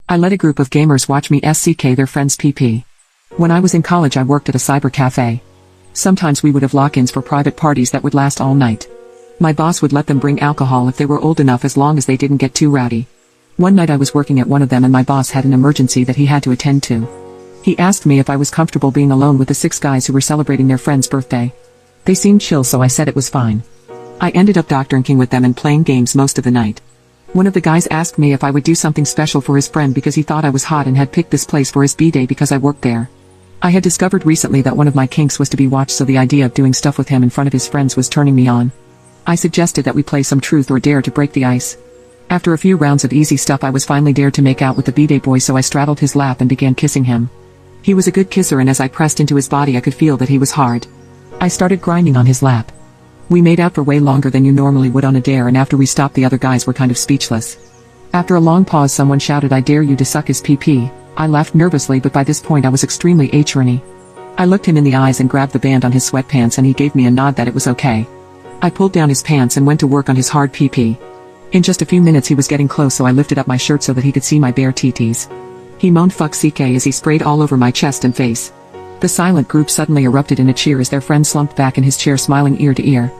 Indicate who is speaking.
Speaker 1: I let a group of gamers watch me SCK their friends' PP. When I was in college I worked at a cyber cafe. Sometimes we would have lock-ins for private parties that would last all night. My boss would let them bring alcohol if they were old enough as long as they didn't get too rowdy. One night I was working at one of them and my boss had an emergency that he had to attend to. He asked me if I was comfortable being alone with the 6 guys who were celebrating their friend's birthday. They seemed chill, so I said it was fine. I ended up doctoring with them and playing games most of the night. One of the guys asked me if I would do something special for his friend because he thought I was hot and had picked this place for his b-day because I worked there. I had discovered recently that one of my kinks was to be watched, so the idea of doing stuff with him in front of his friends was turning me on. I suggested that we play some truth or dare to break the ice. After a few rounds of easy stuff I was finally dared to make out with the b-day boy, so I straddled his lap and began kissing him. He was a good kisser, and as I pressed into his body I could feel that he was hard. I started grinding on his lap. We made out for way longer than you normally would on a dare, and after we stopped the other guys were kind of speechless. After a long pause someone shouted, "I dare you to suck his PP." I laughed nervously, but by this point I was extremely horny. I looked him in the eyes and grabbed the band on his sweatpants, and he gave me a nod that it was okay. I pulled down his pants and went to work on his hard PP. In just a few minutes he was getting close, so I lifted up my shirt so that he could see my bare titties. He moaned "fuck CK" as he sprayed all over my chest and face. The silent group suddenly erupted in a cheer as their friend slumped back in his chair smiling ear to ear.